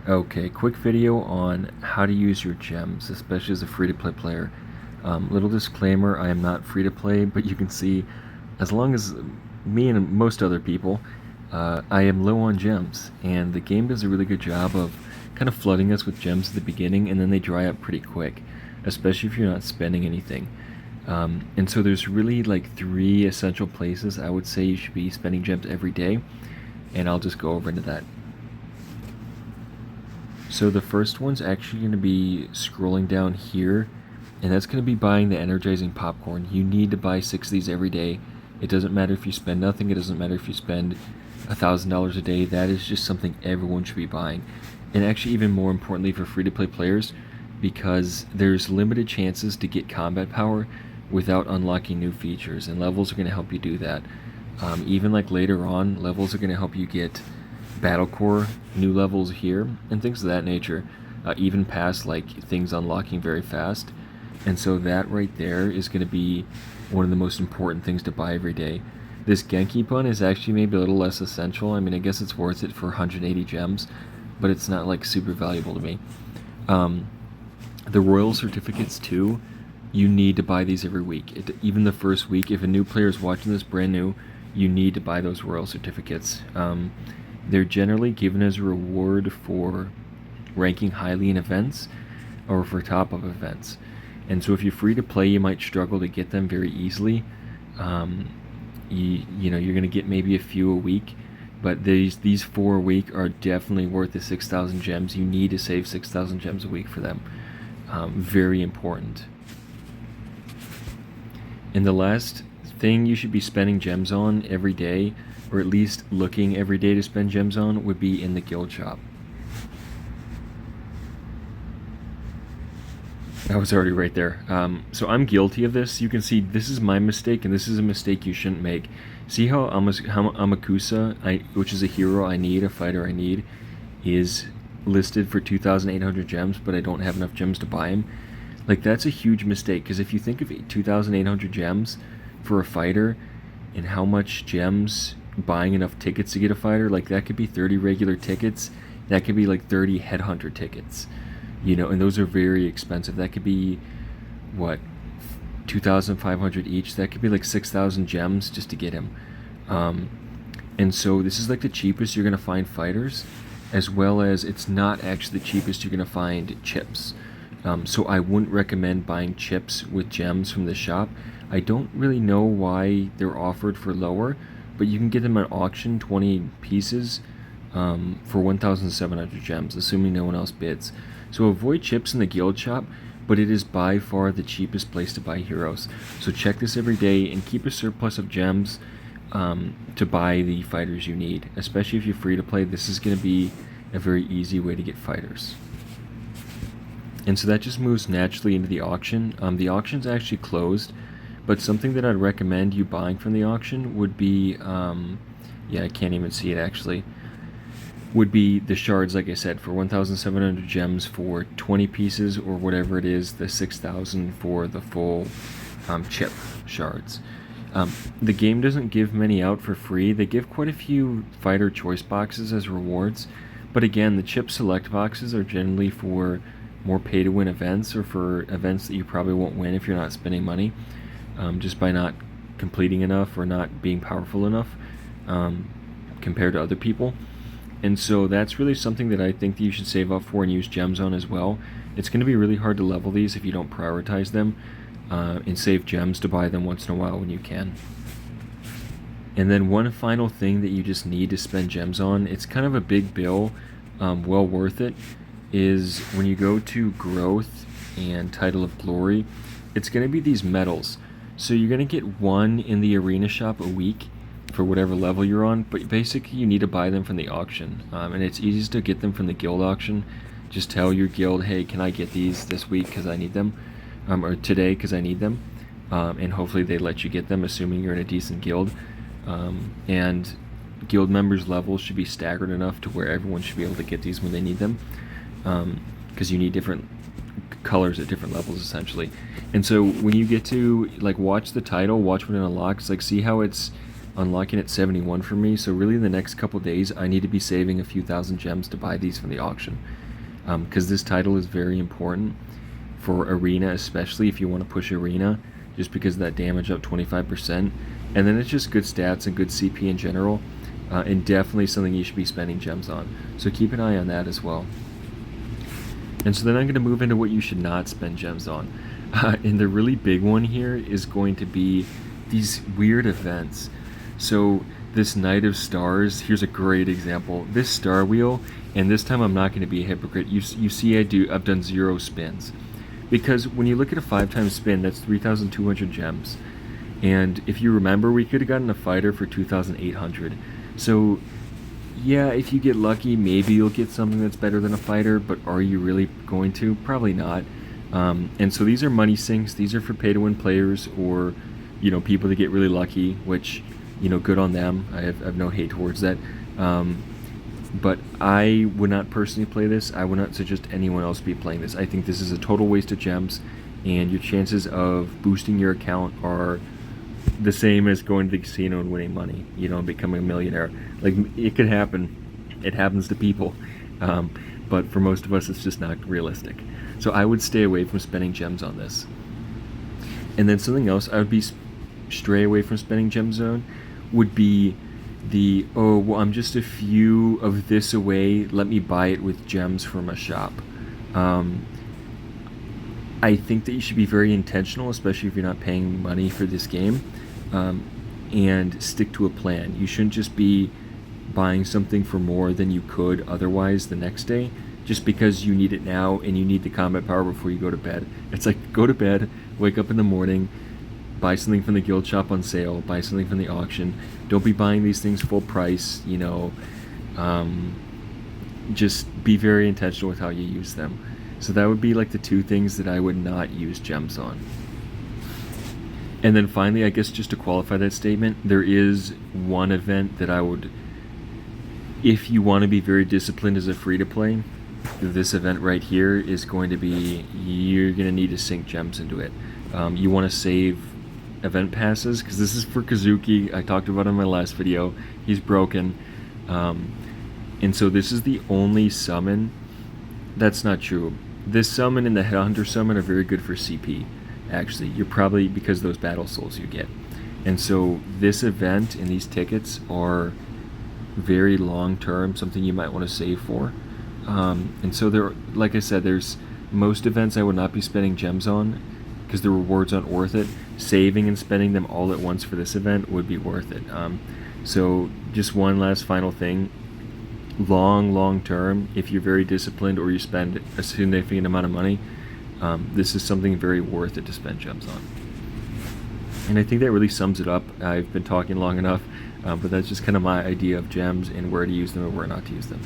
Okay, quick video on how to use your gems, especially as a free-to-play player. Little disclaimer, I am not free-to-play, but you can see, as long as me and most other people, I am low on gems, and the game does a really good job of kind of flooding us with gems at the beginning, and then they dry up pretty quick, especially if you're not spending anything. And so there's really like 3 essential places I would say you should be spending gems every day, and I'll just go over into that. So the first one's actually going to be scrolling down here, and that's going to be buying the energizing popcorn. You need to buy 6 of these every day. It doesn't matter if you spend nothing, it doesn't matter if you spend $1,000 a day. That is just something everyone should be buying. And actually even more importantly for free-to-play players, because there's limited chances to get combat power without unlocking new features, and levels are going to help you do that. Even like later on, levels are going to help you get battle core new levels here and things of that nature, even past like things unlocking very fast. And so that right there is going to be one of the most important things to buy every day. This Genki pun is actually maybe a little less essential. I mean, I guess it's worth it for 180 gems, but it's not like super valuable to me. The royal certificates too, you need to buy these every week. Even the first week, if a new player is watching this brand new, you need to buy those royal certificates. They're generally given as a reward for ranking highly in events or for top of events. And so if you're free to play, you might struggle to get them very easily. You know, you're going to get maybe a few a week, but these 4 a week are definitely worth the 6,000 gems. You need to save 6,000 gems a week for them. Very important. And the last thing you should be spending gems on every day, or at least looking every day to spend gems on, would be in the guild shop. I was already right there. So I'm guilty of this. You can see this is my mistake, and this is a mistake you shouldn't make. See how Amakusa, which is a hero I need, a fighter I need, is listed for 2,800 gems, but I don't have enough gems to buy him? Like, that's a huge mistake, because if you think of 2,800 gems for a fighter, and how much gems buying enough tickets to get a fighter, like that could be 30 regular tickets, that could be like 30 headhunter tickets, you know, and those are very expensive. That could be what, 2,500 each. That could be like 6,000 gems just to get him. And so this is like the cheapest you're going to find fighters, as well as it's not actually the cheapest you're going to find chips. So I wouldn't recommend buying chips with gems from the shop. I don't really know why they're offered for lower, but you can get them at auction, 20 pieces, for 1,700 gems, assuming no one else bids. So avoid chips in the guild shop, but it is by far the cheapest place to buy heroes. So check this every day and keep a surplus of gems to buy the fighters you need. Especially if you're free to play, this is going to be a very easy way to get fighters. And so that just moves naturally into the auction. The auction's actually closed, but something that I'd recommend you buying from the auction would be, yeah, I can't even see it actually, would be the shards, like I said, for 1,700 gems for 20 pieces, or whatever it is, the 6,000 for the full chip shards. The game doesn't give many out for free. They give quite a few fighter choice boxes as rewards, but again, the chip select boxes are generally for more pay-to-win events, or for events that you probably won't win if you're not spending money, just by not completing enough or not being powerful enough compared to other people. And so that's really something that I think that you should save up for and use gems on as well. It's going to be really hard to level these if you don't prioritize them, and save gems to buy them once in a while when you can. And then one final thing that you just need to spend gems on, it's kind of a big bill, well worth it, is when you go to growth and title of glory, it's going to be these medals. So you're going to get 1 in the arena shop a week for whatever level you're on, but basically you need to buy them from the auction, and it's easiest to get them from the guild auction. Just tell your guild, hey, can I get these this week because I need them, or today because I need them, and hopefully they let you get them, assuming you're in a decent guild. And guild members' levels should be staggered enough to where everyone should be able to get these when they need them, because you need different colors at different levels essentially. And so when you get to like watch the title, watch when it unlocks, like see how it's unlocking at 71 for me, so really in the next couple days I need to be saving a few thousand gems to buy these from the auction, because this title is very important for arena, especially if you want to push arena, just because of that damage up 25%, and then it's just good stats and good CP in general, and definitely something you should be spending gems on, so keep an eye on that as well. And so then I'm going to move into what you should not spend gems on, and the really big one here is going to be these weird events. So this Knight of Stars, here's a great example. This star wheel, and this time I'm not going to be a hypocrite. You see I've done 0 spins. Because when you look at a 5-time spin, that's 3,200 gems. And if you remember, we could have gotten a fighter for 2,800. So yeah, if you get lucky, maybe you'll get something that's better than a fighter, but are you really going to? Probably not. And so these are money sinks. These are for pay-to-win players, or people that get really lucky, which, good on them. I have no hate towards that. But I would not personally play this. I would not suggest anyone else be playing this. I think this is a total waste of gems, and your chances of boosting your account are the same as going to the casino and winning money, and becoming a millionaire. Like, it could happen. It happens to people. But for most of us, it's just not realistic. So I would stay away from spending gems on this. And then something else I would be stray away from spending gems on would be the, oh, well, I'm just a few of this away, let me buy it with gems from a shop. I think that you should be very intentional, especially if you're not paying money for this game, and stick to a plan. You shouldn't just be buying something for more than you could otherwise the next day, just because you need it now and you need the combat power before you go to bed. It's like, go to bed, wake up in the morning, buy something from the guild shop on sale, buy something from the auction. Don't be buying these things full price, just be very intentional with how you use them. So that would be like the 2 things that I would not use gems on. And then finally, I guess just to qualify that statement, there is one event that I would, if you want to be very disciplined as a free-to-play, this event right here is going to be, you're going to need to sink gems into it. You want to save event passes, because this is for Kazuki. I talked about it in my last video. He's broken. And so this is the only summon. That's not true. This summon and the Headhunter summon are very good for CP, actually. You're probably, because of those battle souls you get. And so this event and these tickets are very long term, something you might want to save for. And so there, like I said, there's most events I would not be spending gems on, because the rewards aren't worth it. Saving and spending them all at once for this event would be worth it. So just one last final thing. Long term, if you're very disciplined or you spend a significant amount of money, this is something very worth it to spend gems on. And I think that really sums it up. I've been talking long enough, but that's just kind of my idea of gems and where to use them and where not to use them.